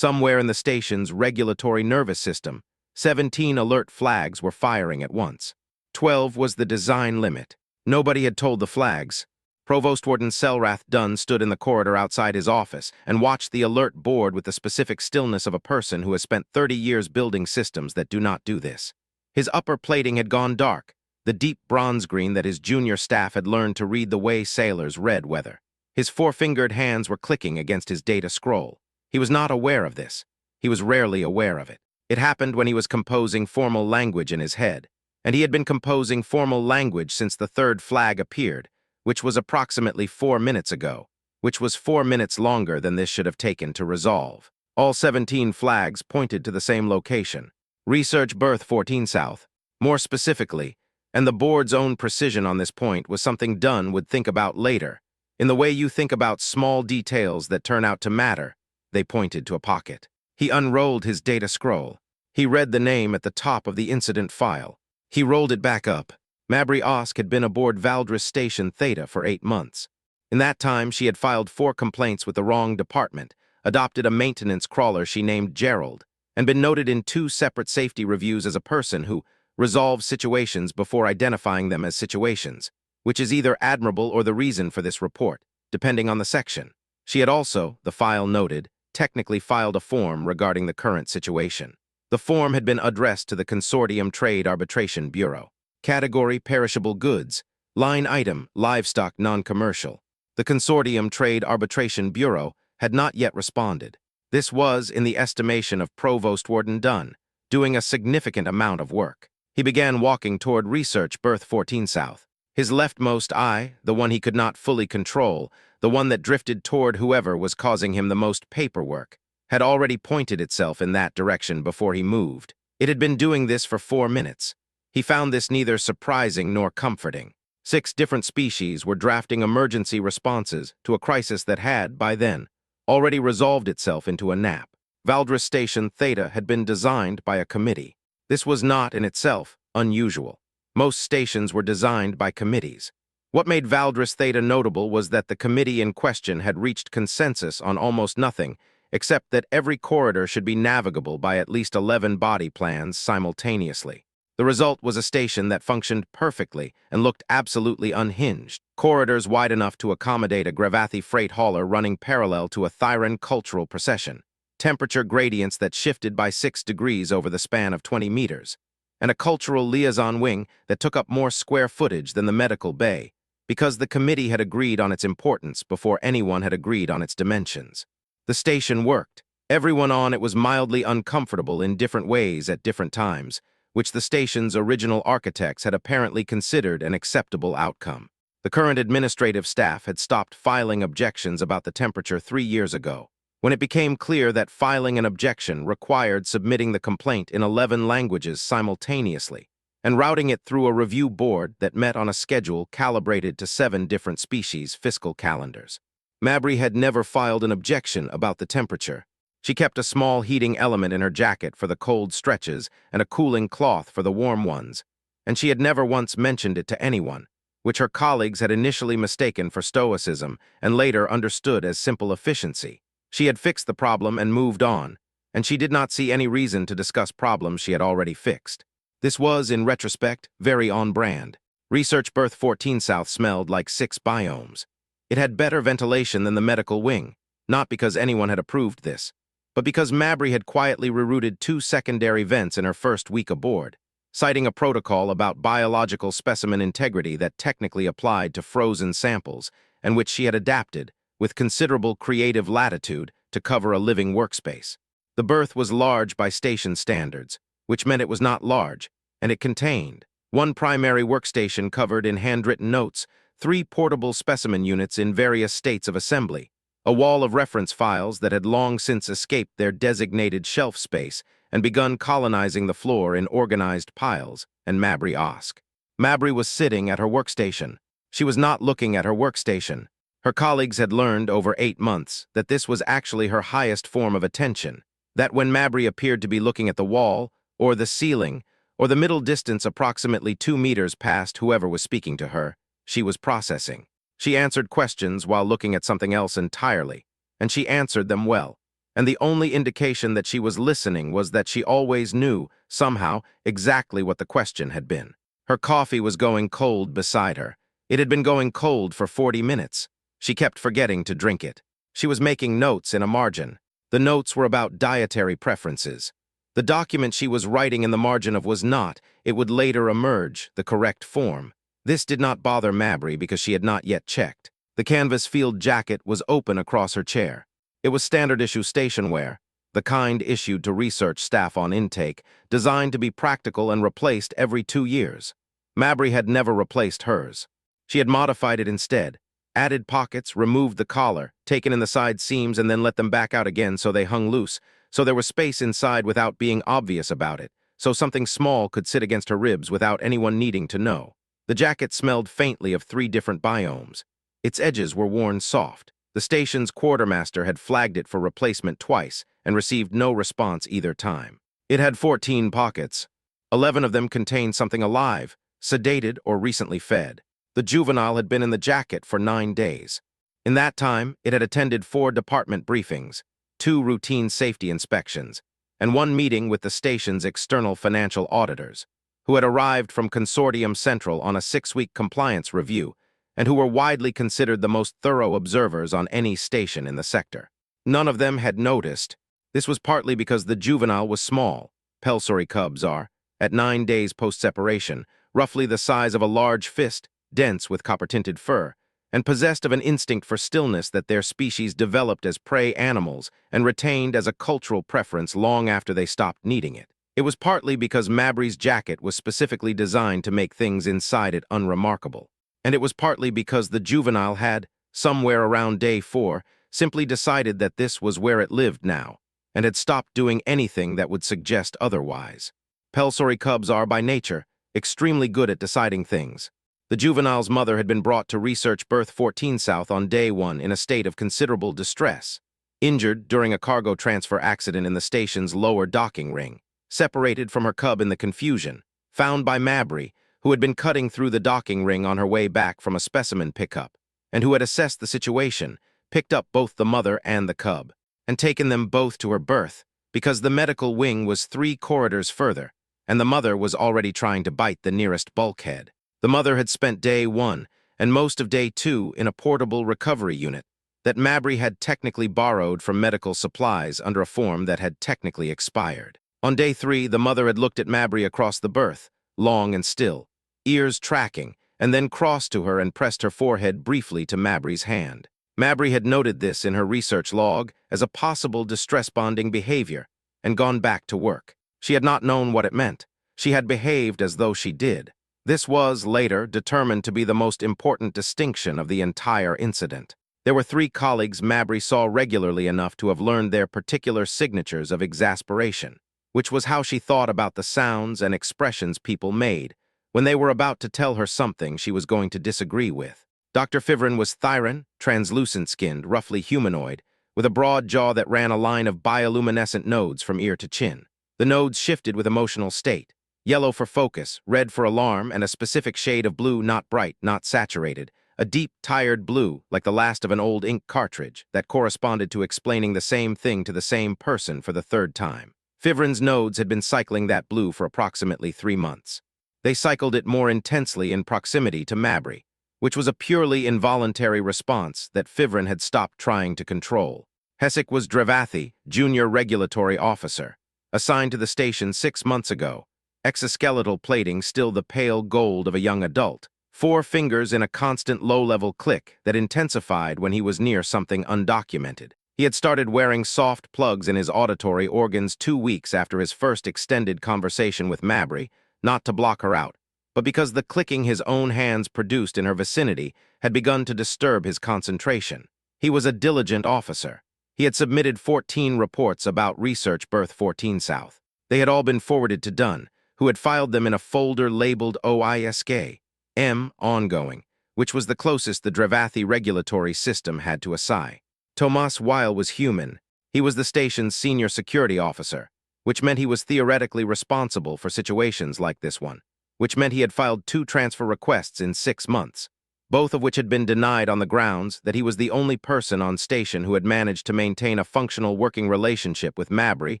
Somewhere in the station's regulatory nervous system, 17 alert flags were firing at once. 12 was the design limit. Nobody had told the flags. Provost Warden Selrath Dunn stood in the corridor outside his office and watched the alert board with the specific stillness of a person who has spent 30 years building systems that do not do this. His upper plating had gone dark, the deep bronze green that his junior staff had learned to read the way sailors read weather. His four-fingered hands were clicking against his data scroll. He was not aware of this. He was rarely aware of it. It happened when he was composing formal language in his head, and he had been composing formal language since the third flag appeared, which was approximately 4 minutes ago, which was 4 minutes longer than this should have taken to resolve. All 17 flags pointed to the same location, Research Berth 14 South. More specifically, and the board's own precision on this point was something Dunn would think about later. In the way you think about small details that turn out to matter, they pointed to a pocket. He unrolled his data scroll. He read the name at the top of the incident file. He rolled it back up. Mabry Osk had been aboard Valdris Station Theta for 8 months. In that time, she had filed 4 complaints with the wrong department, adopted a maintenance crawler she named Gerald, and been noted in 2 separate safety reviews as a person who resolves situations before identifying them as situations, which is either admirable or the reason for this report, depending on the section. She had also, the file noted, technically filed a form regarding the current situation. The form had been addressed to the Consortium Trade Arbitration Bureau. Category perishable goods. Line item livestock non-commercial. The Consortium Trade Arbitration Bureau had not yet responded. This was, in the estimation of Provost Warden Dunn, doing a significant amount of work. He began walking toward Research Berth 14 South. His leftmost eye, the one he could not fully control, the one that drifted toward whoever was causing him the most paperwork, had already pointed itself in that direction before he moved. It had been doing this for 4 minutes. He found this neither surprising nor comforting. 6 different species were drafting emergency responses to a crisis that had, by then, already resolved itself into a nap. Valdris Station Theta had been designed by a committee. This was not, in itself, unusual. Most stations were designed by committees. What made Valdris Theta notable was that the committee in question had reached consensus on almost nothing, except that every corridor should be navigable by at least 11 body plans simultaneously. The result was a station that functioned perfectly and looked absolutely unhinged. Corridors wide enough to accommodate a Gravathi freight hauler running parallel to a Thyran cultural procession. Temperature gradients that shifted by 6 degrees over the span of 20 meters. And a cultural liaison wing that took up more square footage than the medical bay, because the committee had agreed on its importance before anyone had agreed on its dimensions. The station worked. Everyone on it was mildly uncomfortable in different ways at different times, which the station's original architects had apparently considered an acceptable outcome. The current administrative staff had stopped filing objections about the temperature 3 years ago, when it became clear that filing an objection required submitting the complaint in 11 languages simultaneously and routing it through a review board that met on a schedule calibrated to 7 different species' fiscal calendars. Mabry had never filed an objection about the temperature. She kept a small heating element in her jacket for the cold stretches and a cooling cloth for the warm ones, and she had never once mentioned it to anyone, which her colleagues had initially mistaken for stoicism and later understood as simple efficiency. She had fixed the problem and moved on, and she did not see any reason to discuss problems she had already fixed. This was, in retrospect, very on-brand. Research Berth 14 South smelled like 6 biomes. It had better ventilation than the medical wing, not because anyone had approved this, but because Mabry had quietly rerouted 2 secondary vents in her first week aboard, citing a protocol about biological specimen integrity that technically applied to frozen samples and which she had adapted, with considerable creative latitude, to cover a living workspace. The berth was large by station standards, which meant it was not large, and it contained 1 primary workstation covered in handwritten notes, 3 portable specimen units in various states of assembly, a wall of reference files that had long since escaped their designated shelf space and begun colonizing the floor in organized piles, and Mabry Osk. Mabry was sitting at her workstation. She was not looking at her workstation. Her colleagues had learned over 8 months that this was actually her highest form of attention, that when Mabry appeared to be looking at the wall, or the ceiling, or the middle distance approximately 2 meters past whoever was speaking to her, she was processing. She answered questions while looking at something else entirely, and she answered them well, and the only indication that she was listening was that she always knew, somehow, exactly what the question had been. Her coffee was going cold beside her. It had been going cold for 40 minutes. She kept forgetting to drink it. She was making notes in a margin. The notes were about dietary preferences. The document she was writing in the margin of was not, it would later emerge, the correct form. This did not bother Mabry because she had not yet checked. The canvas field jacket was open across her chair. It was standard-issue station wear, the kind issued to research staff on intake, designed to be practical and replaced every 2 years. Mabry had never replaced hers. She had modified it instead, added pockets, removed the collar, taken in the side seams and then let them back out again so they hung loose, so there was space inside without being obvious about it, so something small could sit against her ribs without anyone needing to know. The jacket smelled faintly of 3 different biomes. Its edges were worn soft. The station's quartermaster had flagged it for replacement twice and received no response either time. It had 14 pockets. 11 of them contained something alive, sedated or recently fed. The juvenile had been in the jacket for 9 days. In that time, it had attended 4 department briefings, 2 routine safety inspections, and 1 meeting with the station's external financial auditors, who had arrived from Consortium Central on a 6-week compliance review and who were widely considered the most thorough observers on any station in the sector. None of them had noticed. This was partly because the juvenile was small. Pelsory cubs are, at 9 days post-separation, roughly the size of a large fist, dense with copper-tinted fur, and possessed of an instinct for stillness that their species developed as prey animals and retained as a cultural preference long after they stopped needing it. It was partly because Mabry's jacket was specifically designed to make things inside it unremarkable. And it was partly because the juvenile had, somewhere around day 4, simply decided that this was where it lived now, and had stopped doing anything that would suggest otherwise. Pelsory cubs are, by nature, extremely good at deciding things. The juvenile's mother had been brought to research berth 14 South on day 1 in a state of considerable distress, injured during a cargo transfer accident in the station's lower docking ring, separated from her cub in the confusion, found by Mabry, who had been cutting through the docking ring on her way back from a specimen pickup, and who had assessed the situation, picked up both the mother and the cub, and taken them both to her berth, because the medical wing was 3 corridors further, and the mother was already trying to bite the nearest bulkhead. The mother had spent day 1 and most of day 2 in a portable recovery unit that Mabry had technically borrowed from medical supplies under a form that had technically expired. On day 3, the mother had looked at Mabry across the berth, long and still, ears tracking, and then crossed to her and pressed her forehead briefly to Mabry's hand. Mabry had noted this in her research log as a possible distress-bonding behavior and gone back to work. She had not known what it meant. She had behaved as though she did. This was, later, determined to be the most important distinction of the entire incident. There were 3 colleagues Mabry saw regularly enough to have learned their particular signatures of exasperation, which was how she thought about the sounds and expressions people made when they were about to tell her something she was going to disagree with. Dr. Fivrin was Thyran, translucent-skinned, roughly humanoid, with a broad jaw that ran a line of bioluminescent nodes from ear to chin. The nodes shifted with emotional state. Yellow for focus, red for alarm, and a specific shade of blue, not bright, not saturated, a deep, tired blue, like the last of an old ink cartridge, that corresponded to explaining the same thing to the same person for the 3rd time. Fivrin's nodes had been cycling that blue for approximately 3 months. They cycled it more intensely in proximity to Mabry, which was a purely involuntary response that Fivrin had stopped trying to control. Hessek was Drevathi, junior regulatory officer, assigned to the station 6 months ago, exoskeletal plating still the pale gold of a young adult, 4 fingers in a constant low-level click that intensified when he was near something undocumented. He had started wearing soft plugs in his auditory organs 2 weeks after his first extended conversation with Mabry, not to block her out, but because the clicking his own hands produced in her vicinity had begun to disturb his concentration. He was a diligent officer. He had submitted 14 reports about research berth 14 South. They had all been forwarded to Dunn, who had filed them in a folder labeled OISK, M, ongoing, which was the closest the Drevathi regulatory system had to a Psi. Tomas Weil was human. He was the station's senior security officer, which meant he was theoretically responsible for situations like this one, which meant he had filed 2 transfer requests in 6 months. both of which had been denied on the grounds that he was the only person on station who had managed to maintain a functional working relationship with Mabry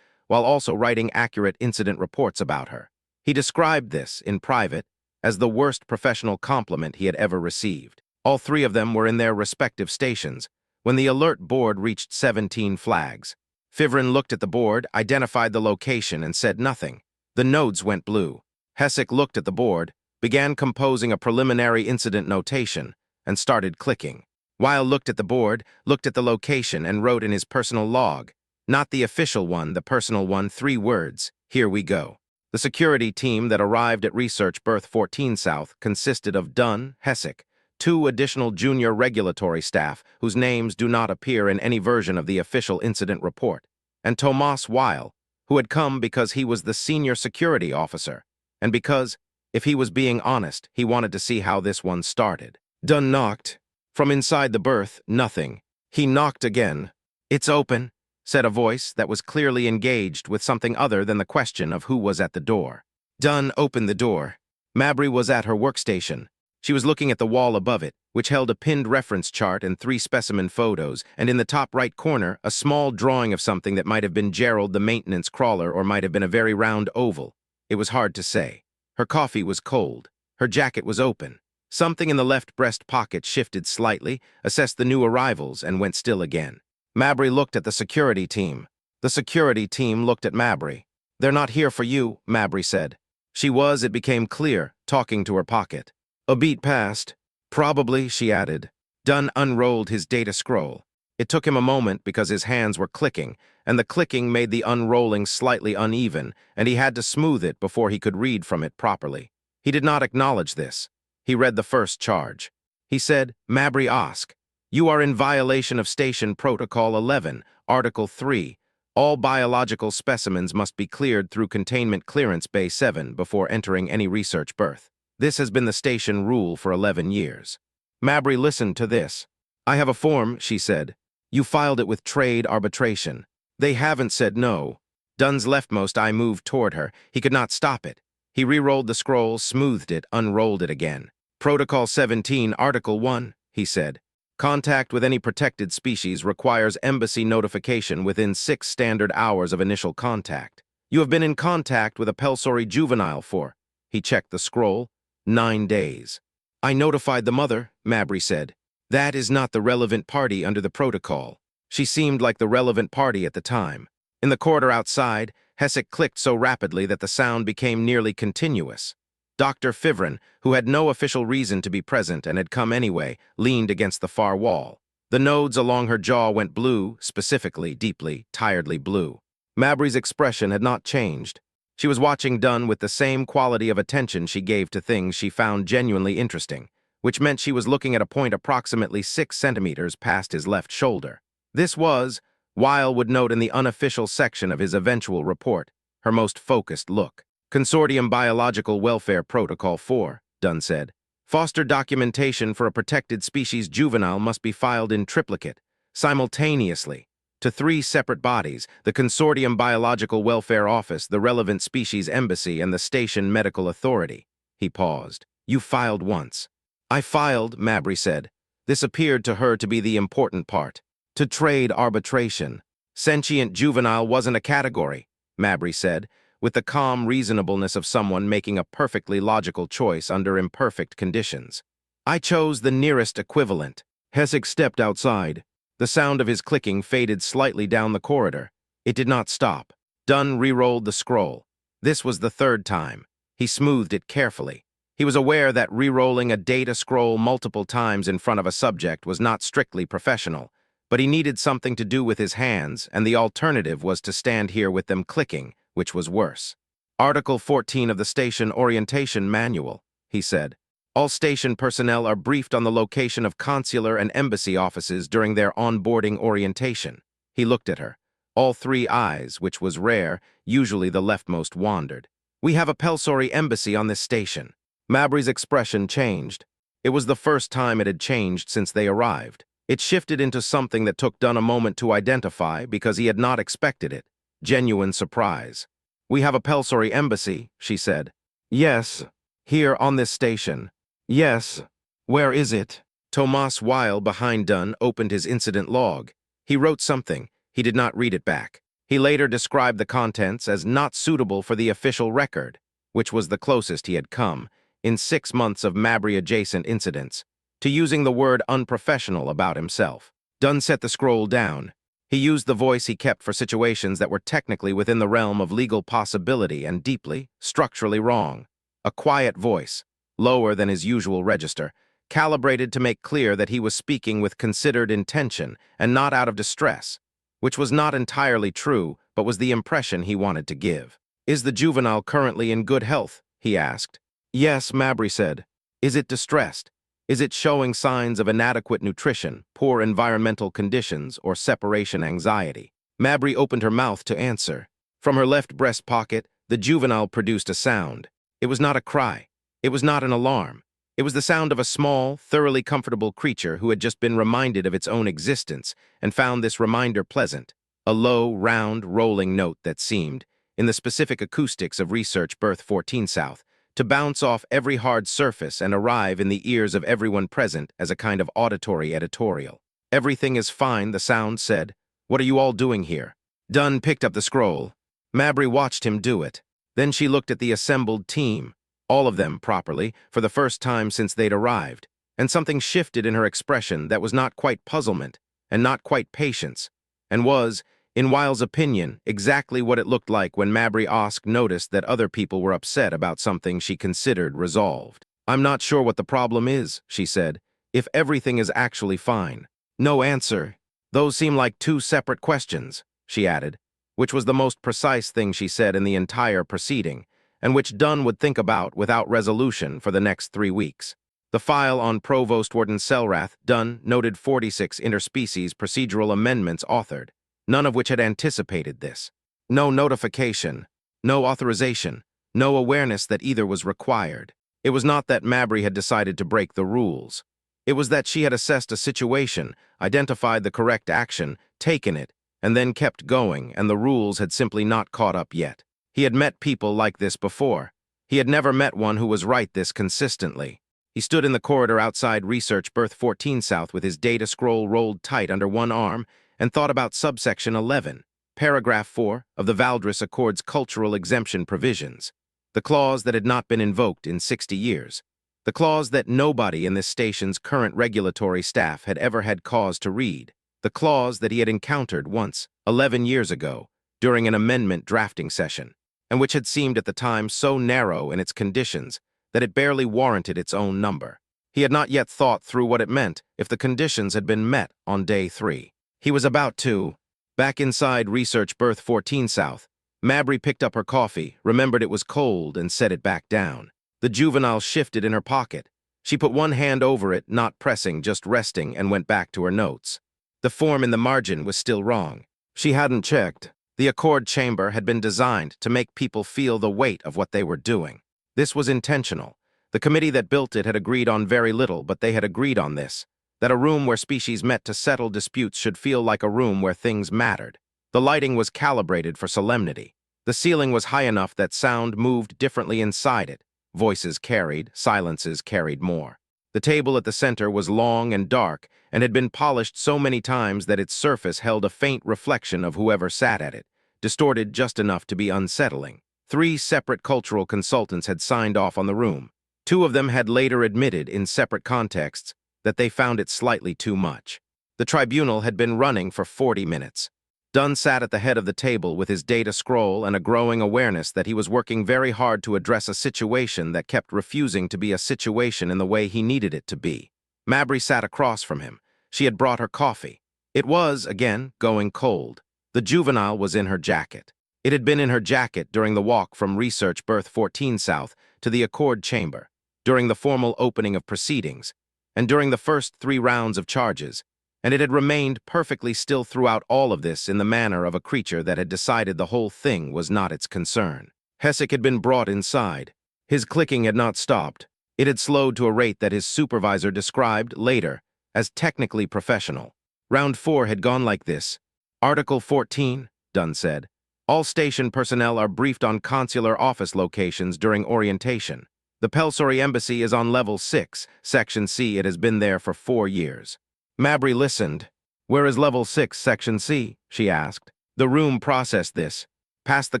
while also writing accurate incident reports about her. He described this, in private, as the worst professional compliment he had ever received. All three of them were in their respective stations when the alert board reached 17 flags. Fivrin looked at the board, identified the location, and said nothing. The nodes went blue. Hessek looked at the board, began composing a preliminary incident notation, and started clicking. Weil looked at the board, looked at the location, and wrote in his personal log. Not the official one, the personal one, 3 words. Here we go. The security team that arrived at Research Berth 14 South consisted of Dunn, Hessek, 2 additional junior regulatory staff whose names do not appear in any version of the official incident report, and Tomas Weil, who had come because he was the senior security officer, and because, if he was being honest, he wanted to see how this one started. Dunn knocked. From inside the berth, nothing. He knocked again. "It's open," said a voice that was clearly engaged with something other than the question of who was at the door. Dunn opened the door. Mabry was at her workstation. She was looking at the wall above it, which held a pinned reference chart and 3 specimen photos, and in the top right corner, a small drawing of something that might have been Gerald the maintenance crawler or might have been a very round oval. It was hard to say. Her coffee was cold. Her jacket was open. Something in the left breast pocket shifted slightly, assessed the new arrivals, and went still again. Mabry looked at the security team. The security team looked at Mabry. "They're not here for you," Mabry said. She was, it became clear, talking to her pocket. A beat passed. "Probably," she added. Dunn unrolled his data scroll. It took him a moment because his hands were clicking, and the clicking made the unrolling slightly uneven, and he had to smooth it before he could read from it properly. He did not acknowledge this. He read the first charge. He said, "Mabry Osk, you are in violation of Station Protocol 11, Article 3. All biological specimens must be cleared through Containment Clearance Bay 7 before entering any research berth. This has been the station rule for 11 years. Mabry listened to this. "I have a form," she said. "You filed it with trade arbitration. They haven't said no." Dunn's leftmost eye moved toward her. He could not stop it. He re-rolled the scroll, smoothed it, unrolled it again. "Protocol 17, Article 1, he said. "Contact with any protected species requires embassy notification within 6 standard hours of initial contact. You have been in contact with a Pelsory juvenile for," he checked the scroll, "9 days. "I notified the mother," Mabry said. "That is not the relevant party under the protocol." She seemed like the relevant party at the time. In the corridor outside, Hessek clicked so rapidly that the sound became nearly continuous. Dr. Fivrin, who had no official reason to be present and had come anyway, leaned against the far wall. The nodes along her jaw went blue, specifically, deeply, tiredly blue. Mabry's expression had not changed. She was watching Dunn with the same quality of attention she gave to things she found genuinely interesting, which meant she was looking at a point approximately 6 centimeters past his left shoulder. This was, Weil would note in the unofficial section of his eventual report, her most focused look. "Consortium Biological Welfare Protocol 4, Dunn said. "Foster documentation for a protected species juvenile must be filed in triplicate, simultaneously, to 3 separate bodies, the Consortium Biological Welfare Office, the relevant species embassy, and the station medical authority." He paused. "You filed once." "I filed," Mabry said. This appeared to her to be the important part. "To trade arbitration. Sentient juvenile wasn't a category," Mabry said, with the calm reasonableness of someone making a perfectly logical choice under imperfect conditions. "I chose the nearest equivalent." Hessek stepped outside. The sound of his clicking faded slightly down the corridor. It did not stop. Dunn re-rolled the scroll. This was the 3rd time. He smoothed it carefully. He was aware that re-rolling a data scroll multiple times in front of a subject was not strictly professional, but he needed something to do with his hands, and the alternative was to stand here with them clicking, which was worse. "Article 14 of the Station Orientation Manual," he said. "All station personnel are briefed on the location of consular and embassy offices during their onboarding orientation." He looked at her. All 3 eyes, which was rare, usually the leftmost wandered. "We have a Pelsory embassy on this station." Mabry's expression changed. It was the first time it had changed since they arrived. It shifted into something that took Dunn a moment to identify because he had not expected it. Genuine surprise. "We have a Pelsory embassy," she said. "Yes. Here on this station." "Yes." Where is it? Tomas Weil, behind Dunn, opened his incident log. He wrote something. He did not read it back. He later described the contents as not suitable for the official record, which was the closest he had come, in 6 months of Mabry-adjacent incidents, to using the word unprofessional about himself. Dunn set the scroll down. He used the voice he kept for situations that were technically within the realm of legal possibility and deeply, structurally wrong. A quiet voice, lower than his usual register, calibrated to make clear that he was speaking with considered intention and not out of distress, which was not entirely true, but was the impression he wanted to give. Is the juvenile currently in good health? He asked. Yes, Mabry said. Is it distressed? Is it showing signs of inadequate nutrition, poor environmental conditions, or separation anxiety? Mabry opened her mouth to answer. From her left breast pocket, the juvenile produced a sound. It was not a cry. It was not an alarm. It was the sound of a small, thoroughly comfortable creature who had just been reminded of its own existence and found this reminder pleasant. A low, round, rolling note that seemed, in the specific acoustics of Research Berth 14 South, to bounce off every hard surface and arrive in the ears of everyone present as a kind of auditory editorial. Everything is fine, the sound said. What are you all doing here? Dunn picked up the scroll. Mabry watched him do it. Then she looked at the assembled team, all of them properly, for the first time since they'd arrived, and something shifted in her expression that was not quite puzzlement and not quite patience, and was, in Weil's opinion, exactly what it looked like when Mabry Osk noticed that other people were upset about something she considered resolved. I'm not sure what the problem is, she said, if everything is actually fine. No answer. Those seem like 2 separate questions, she added, which was the most precise thing she said in the entire proceeding, and which Dunn would think about without resolution for the next 3 weeks. The file on Provost Warden Selrath, Dunn noted 46 interspecies procedural amendments authored, none of which had anticipated this. No notification, no authorization, no awareness that either was required. It was not that Mabry had decided to break the rules. It was that she had assessed a situation, identified the correct action, taken it, and then kept going, and the rules had simply not caught up yet. He had met people like this before. He had never met one who was right this consistently. He stood in the corridor outside Research Berth 14 South with his data scroll rolled tight under one arm and thought about subsection 11, paragraph 4 of the Valdres Accord's cultural exemption provisions, the clause that had not been invoked in 60 years, the clause that nobody in this station's current regulatory staff had ever had cause to read, the clause that he had encountered once, 11 years ago, during an amendment drafting session, and which had seemed at the time so narrow in its conditions that it barely warranted its own number. He had not yet thought through what it meant if the conditions had been met on day 3. He was about to. Back inside Research Berth 14 South, Mabry picked up her coffee, remembered it was cold, and set it back down. The juvenile shifted in her pocket. She put one hand over it, not pressing, just resting, and went back to her notes. The form in the margin was still wrong. She hadn't checked. The Accord chamber had been designed to make people feel the weight of what they were doing. This was intentional. The committee that built it had agreed on very little, but they had agreed on this, that a room where species met to settle disputes should feel like a room where things mattered. The lighting was calibrated for solemnity. The ceiling was high enough that sound moved differently inside it. Voices carried, silences carried more. The table at the center was long and dark and had been polished so many times that its surface held a faint reflection of whoever sat at it, distorted just enough to be unsettling. 3 separate cultural consultants had signed off on the room. 2 of them had later admitted in separate contexts that they found it slightly too much. The tribunal had been running for 40 minutes. Dunn sat at the head of the table with his data scroll and a growing awareness that he was working very hard to address a situation that kept refusing to be a situation in the way he needed it to be. Mabry sat across from him. She had brought her coffee. It was, again, going cold. The juvenile was in her jacket. It had been in her jacket during the walk from Research Berth 14 South to the Accord chamber, during the formal opening of proceedings, and during the first 3 rounds of charges, and it had remained perfectly still throughout all of this in the manner of a creature that had decided the whole thing was not its concern. Hessick had been brought inside. His clicking had not stopped. It had slowed to a rate that his supervisor described later as technically professional. Round 4 had gone like this. Article 14, Dunn said. All station personnel are briefed on consular office locations during orientation. The Pelsory Embassy is on level 6, Section C. It has been there for 4 years. Mabry listened. Where is level 6, Section C? She asked. The room processed this. Past the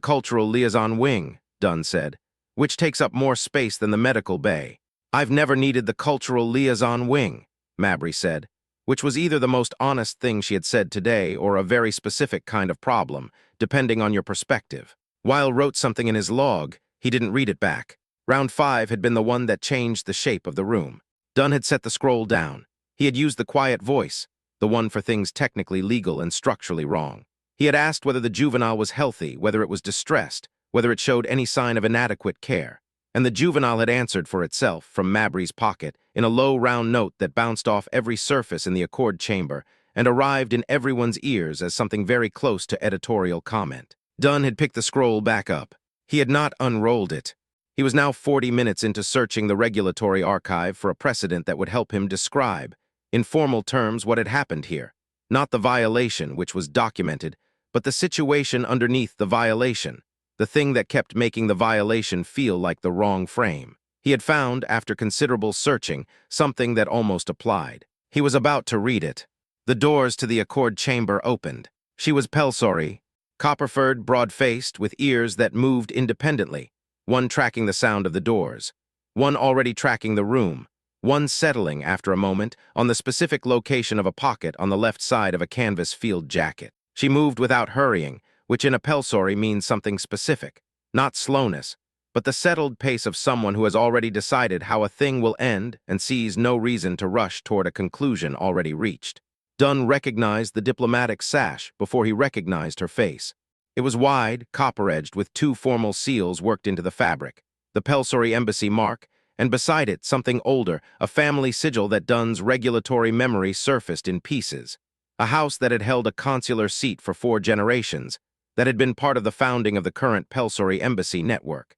cultural liaison wing, Dunn said, which takes up more space than the medical bay. I've never needed the cultural liaison wing, Mabry said, which was either the most honest thing she had said today or a very specific kind of problem, depending on your perspective. Weil wrote something in his log. He didn't read it back. Round 5 had been the one that changed the shape of the room. Dunn had set the scroll down. He had used the quiet voice, the one for things technically legal and structurally wrong. He had asked whether the juvenile was healthy, whether it was distressed, whether it showed any sign of inadequate care. And the juvenile had answered for itself from Mabry's pocket in a low, round note that bounced off every surface in the accord chamber and arrived in everyone's ears as something very close to editorial comment. Dunn had picked the scroll back up. He had not unrolled it. He was now 40 minutes into searching the regulatory archive for a precedent that would help him describe, in formal terms, what had happened here. Not the violation, which was documented, but the situation underneath the violation, the thing that kept making the violation feel like the wrong frame. He had found, after considerable searching, something that almost applied. He was about to read it. The doors to the accord chamber opened. She was Pelsory, copper-furred, broad-faced, with ears that moved independently, one tracking the sound of the doors, one already tracking the room, one settling, after a moment, on the specific location of a pocket on the left side of a canvas field jacket. She moved without hurrying, which in a Pelsory means something specific, not slowness, but the settled pace of someone who has already decided how a thing will end and sees no reason to rush toward a conclusion already reached. Dunn recognized the diplomatic sash before he recognized her face. It was wide, copper-edged, with 2 formal seals worked into the fabric, the Pelsory Embassy mark, and beside it something older, a family sigil that Dunn's regulatory memory surfaced in pieces. A house that had held a consular seat for 4 generations, that had been part of the founding of the current Pelsory Embassy network.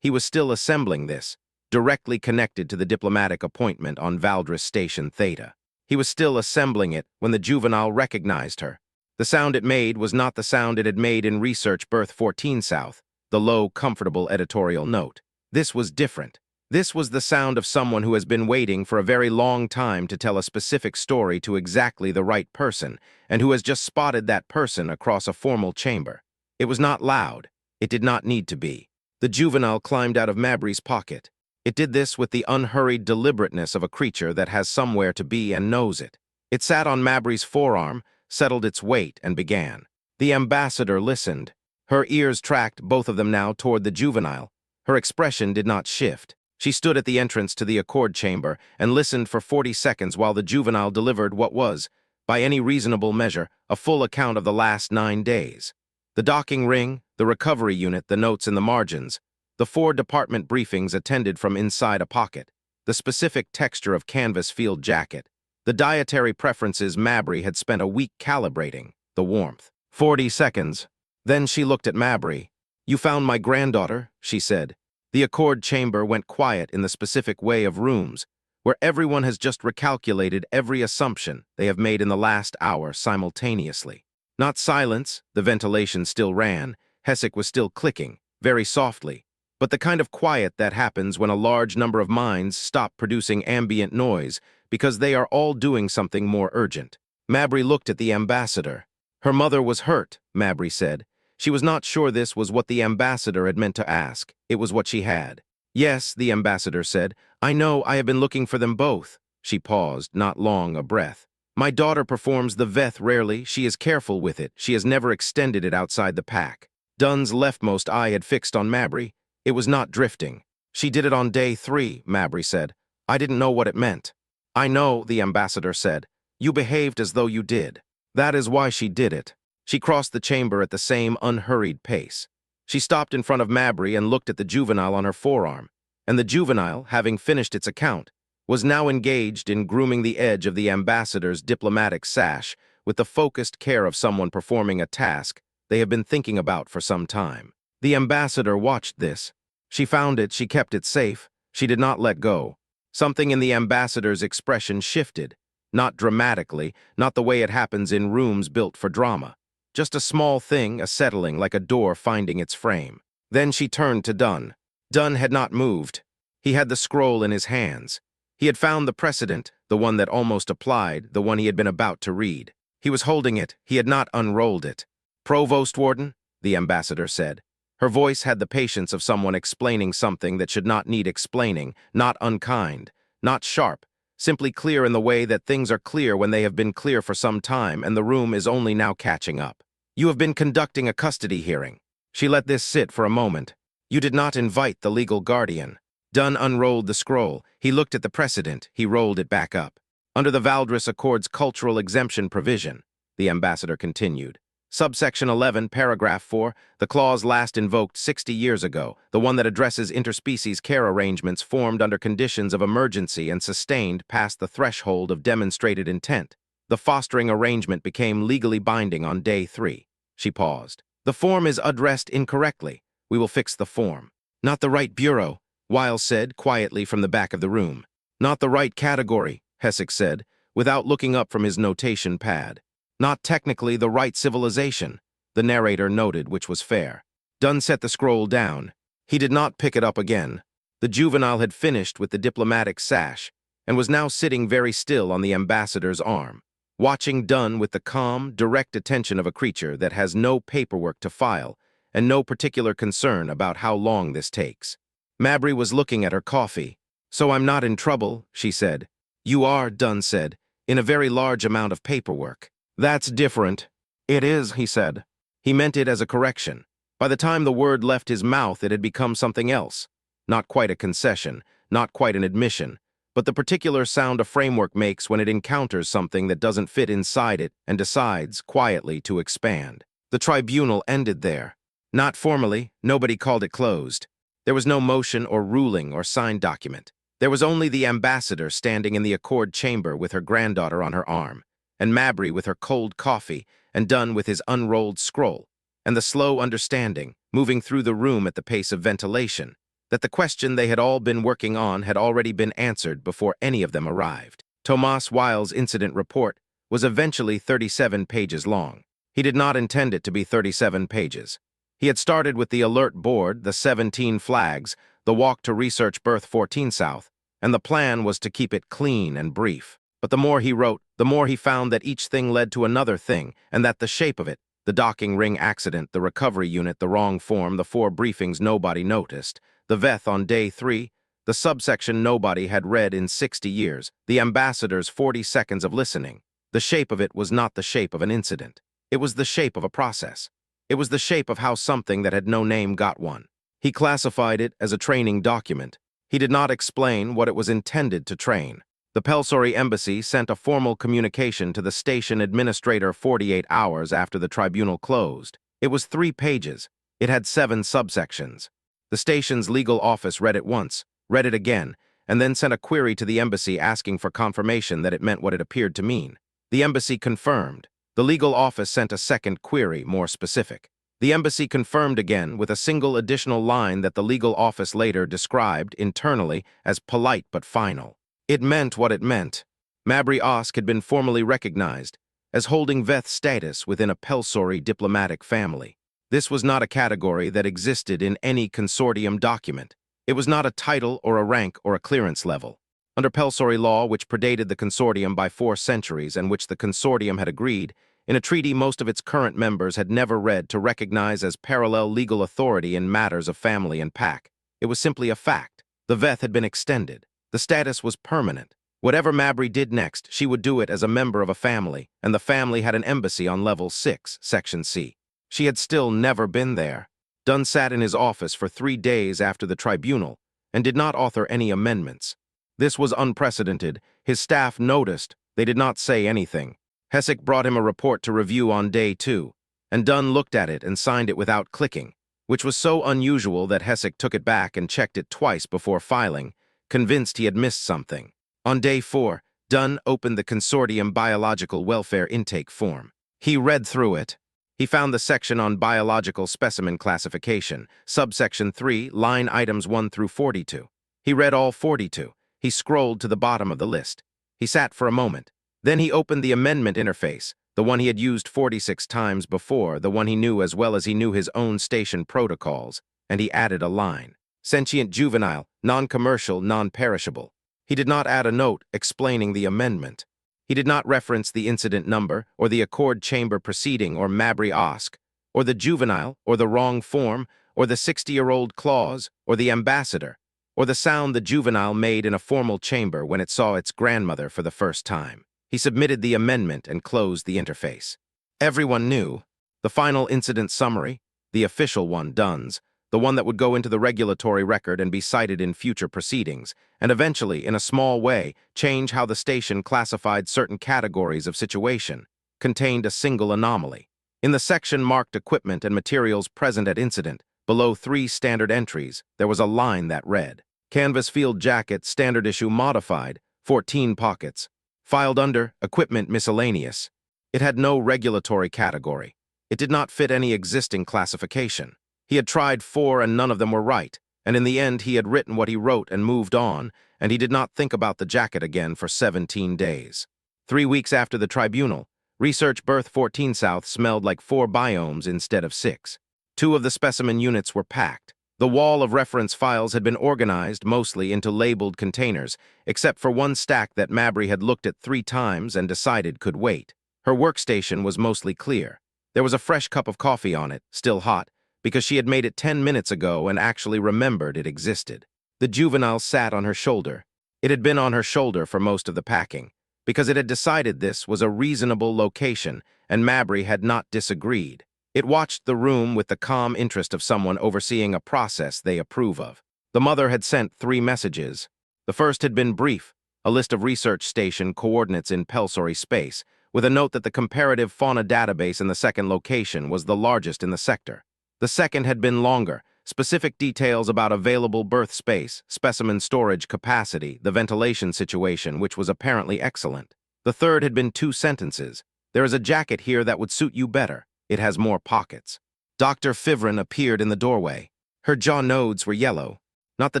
He was still assembling this, directly connected to the diplomatic appointment on Valdris Station Theta. He was still assembling it when the juvenile recognized her. The sound it made was not the sound it had made in Research Berth 14 South, the low, comfortable editorial note. This was different. This was the sound of someone who has been waiting for a very long time to tell a specific story to exactly the right person, and who has just spotted that person across a formal chamber. It was not loud. It did not need to be. The juvenile climbed out of Mabry's pocket. It did this with the unhurried deliberateness of a creature that has somewhere to be and knows it. It sat on Mabry's forearm, settled its weight, and began. The ambassador listened. Her ears tracked, both of them now, toward the juvenile. Her expression did not shift. She stood at the entrance to the accord chamber and listened for 40 seconds while the juvenile delivered what was, by any reasonable measure, a full account of the last 9 days. The docking ring, the recovery unit, the notes in the margins, the 4 department briefings attended from inside a pocket, the specific texture of canvas field jacket, the dietary preferences Mabry had spent a week calibrating, the warmth. 40 seconds. Then she looked at Mabry. "You found my granddaughter," she said. The accord chamber went quiet in the specific way of rooms, where everyone has just recalculated every assumption they have made in the last hour simultaneously. Not silence, the ventilation still ran, Hessek was still clicking, very softly, but the kind of quiet that happens when a large number of minds stop producing ambient noise because they are all doing something more urgent. Mabry looked at the ambassador. Her mother was hurt, Mabry said. She was not sure this was what the ambassador had meant to ask. It was what she had. "Yes," the ambassador said. "I know, I have been looking for them both." She paused, not long a breath. "My daughter performs the Veth rarely. She is careful with it. She has never extended it outside the pack." Dunn's leftmost eye had fixed on Mabry. It was not drifting. "She did it on day 3, Mabry said. "I didn't know what it meant." "I know," the ambassador said. "You behaved as though you did. That is why she did it." She crossed the chamber at the same unhurried pace. She stopped in front of Mabry and looked at the juvenile on her forearm, and the juvenile, having finished its account, was now engaged in grooming the edge of the ambassador's diplomatic sash with the focused care of someone performing a task they have been thinking about for some time. The ambassador watched this. She found it, she kept it safe, she did not let go. Something in the ambassador's expression shifted, not dramatically, not the way it happens in rooms built for drama. Just a small thing, a settling, like a door finding its frame. Then she turned to Dunn. Dunn had not moved. He had the scroll in his hands. He had found the precedent, the one that almost applied, the one he had been about to read. He was holding it. He had not unrolled it. "Provost Warden," the ambassador said. Her voice had the patience of someone explaining something that should not need explaining, not unkind, not sharp, simply clear in the way that things are clear when they have been clear for some time and the room is only now catching up. "You have been conducting a custody hearing." She let this sit for a moment. "You did not invite the legal guardian." Dunn unrolled the scroll. He looked at the precedent. He rolled it back up. "Under the Valdres Accord's cultural exemption provision," the ambassador continued. "Subsection 11, paragraph 4, the clause last invoked 60 years ago, the one that addresses interspecies care arrangements formed under conditions of emergency and sustained past the threshold of demonstrated intent. The fostering arrangement became legally binding on day 3. She paused. "The form is addressed incorrectly. We will fix the form." "Not the right bureau," Wiles said quietly from the back of the room. "Not the right category," Hessick said, without looking up from his notation pad. "Not technically the right civilization," the narrator noted, which was fair. Dunn set the scroll down. He did not pick it up again. The juvenile had finished with the diplomatic sash and was now sitting very still on the ambassador's arm, watching Dunn with the calm, direct attention of a creature that has no paperwork to file and no particular concern about how long this takes. Mabry was looking at her coffee. "So I'm not in trouble," she said. "You are," Dunn said, "in a very large amount of paperwork." "That's different." "It is," he said. He meant it as a correction. By the time the word left his mouth, it had become something else. Not quite a concession, not quite an admission, but the particular sound a framework makes when it encounters something that doesn't fit inside it and decides, quietly, to expand. The tribunal ended there. Not formally, nobody called it closed. There was no motion or ruling or signed document. There was only the ambassador standing in the Accord chamber with her granddaughter on her arm, and Mabry with her cold coffee, and Dunn with his unrolled scroll, and the slow understanding, moving through the room at the pace of ventilation, that the question they had all been working on had already been answered before any of them arrived. Tomas Wiles' incident report was eventually 37 pages long. He did not intend it to be 37 pages. He had started with the alert board, the 17 flags, the walk to research berth 14 South, and the plan was to keep it clean and brief. But the more he wrote, the more he found that each thing led to another thing, and that the shape of it, the docking ring accident, the recovery unit, the wrong form, the 4 briefings nobody noticed, the VETH on day 3, the subsection nobody had read in 60 years, the ambassador's 40 seconds of listening. The shape of it was not the shape of an incident. It was the shape of a process. It was the shape of how something that had no name got one. He classified it as a training document. He did not explain what it was intended to train. The Pelsori embassy sent a formal communication to the station administrator 48 hours after the tribunal closed. It was 3 pages. It had 7 subsections. The station's legal office read it once, read it again, and then sent a query to the embassy asking for confirmation that it meant what it appeared to mean. The embassy confirmed. The legal office sent a second query, more specific. The embassy confirmed again with a single additional line that the legal office later described internally as polite but final. It meant what it meant. Mabry Osk had been formally recognized as holding VETH status within a Pelsori diplomatic family. This was not a category that existed in any consortium document. It was not a title or a rank or a clearance level. Under Pelsori law, which predated the consortium by 4 centuries and which the consortium had agreed, in a treaty most of its current members had never read, to recognize as parallel legal authority in matters of family and pack. It was simply a fact. The VETH had been extended. The status was permanent. Whatever Mabry did next, she would do it as a member of a family, and the family had an embassy on level 6, section C. She had still never been there. Dunn sat in his office for 3 days after the tribunal and did not author any amendments. This was unprecedented. His staff noticed. They did not say anything. Hessick brought him a report to review on day 2, and Dunn looked at it and signed it without clicking, which was so unusual that Hessick took it back and checked it twice before filing, convinced he had missed something. On day 4, Dunn opened the consortium biological welfare intake form. He read through it. He found the section on biological specimen classification, subsection 3, line items 1 through 42. He read all 42. He scrolled to the bottom of the list. He sat for a moment. Then he opened the amendment interface, the one he had used 46 times before, the one he knew as well as he knew his own station protocols, and he added a line. Sentient juvenile, non-commercial, non-perishable. He did not add a note explaining the amendment. He did not reference the incident number, or the accord chamber proceeding, or Mabry Osk, or the juvenile, or the wrong form, or the 60-year-old clause, or the ambassador, or the sound the juvenile made in a formal chamber when it saw its grandmother for the first time. He submitted the amendment and closed the interface. Everyone knew. The final incident summary, the official one, DUNS, the one that would go into the regulatory record and be cited in future proceedings, and eventually, in a small way, change how the station classified certain categories of situation, contained a single anomaly. In the section marked equipment and materials present at incident, below 3 standard entries, there was a line that read, Canvas field jacket, standard issue modified, 14 pockets, filed under equipment miscellaneous. It had no regulatory category. It did not fit any existing classification. He had tried 4 and none of them were right, and in the end he had written what he wrote and moved on, and he did not think about the jacket again for 17 days. 3 weeks after the tribunal, Research Berth 14 South smelled like 4 biomes instead of 6. 2 of the specimen units were packed. The wall of reference files had been organized mostly into labeled containers, except for 1 stack that Mabry had looked at 3 times and decided could wait. Her workstation was mostly clear. There was a fresh cup of coffee on it, still hot, because she had made it 10 minutes ago and actually remembered it existed. The juvenile sat on her shoulder. It had been on her shoulder for most of the packing, because it had decided this was a reasonable location, and Mabry had not disagreed. It watched the room with the calm interest of someone overseeing a process they approve of. The mother had sent 3 messages. The first had been brief, a list of research station coordinates in Pelsory space, with a note that the comparative fauna database in the second location was the largest in the sector. The second had been longer, specific details about available berth space, specimen storage capacity, the ventilation situation, which was apparently excellent. The third had been 2 sentences. There is a jacket here that would suit you better. It has more pockets. Dr. Fivrin appeared in the doorway. Her jaw nodes were yellow. Not the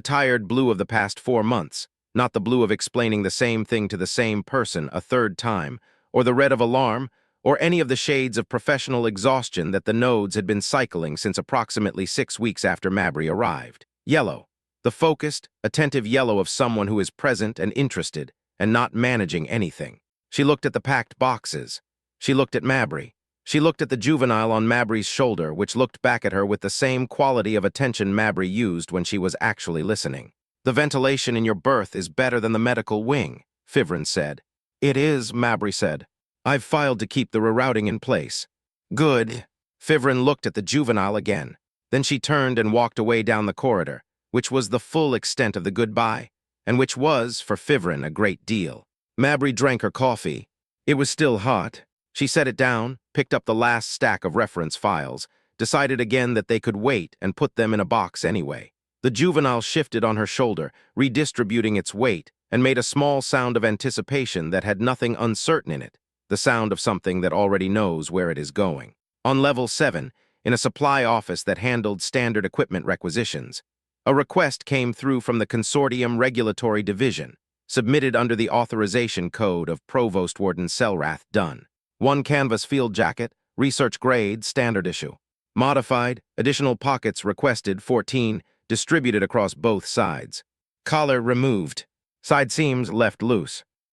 tired blue of the past 4 months, not the blue of explaining the same thing to the same person a 3rd time, or the red of alarm, or any of the shades of professional exhaustion that the nodes had been cycling since approximately 6 weeks after Mabry arrived. Yellow. The focused, attentive yellow of someone who is present and interested, and not managing anything. She looked at the packed boxes. She looked at Mabry. She looked at the juvenile on Mabry's shoulder, which looked back at her with the same quality of attention Mabry used when she was actually listening. The ventilation in your berth is better than the medical wing, Fivrin said. It is, Mabry said. I've filed to keep the rerouting in place. Good. Fivrin looked at the juvenile again. Then she turned and walked away down the corridor, which was the full extent of the goodbye, and which was, for Fivrin, a great deal. Mabry drank her coffee. It was still hot. She set it down, picked up the last stack of reference files, decided again that they could wait and put them in a box anyway. The juvenile shifted on her shoulder, redistributing its weight, and made a small sound of anticipation that had nothing uncertain in it, the sound of something that already knows where it is going. On level 7, in a supply office that handled standard equipment requisitions, a request came through from the Consortium Regulatory Division, submitted under the authorization code of Provost Warden Selrath Dunn. 1 canvas field jacket, research grade, standard issue. Modified, additional pockets requested, 14, distributed across both sides. Collar removed. Side seams left loose.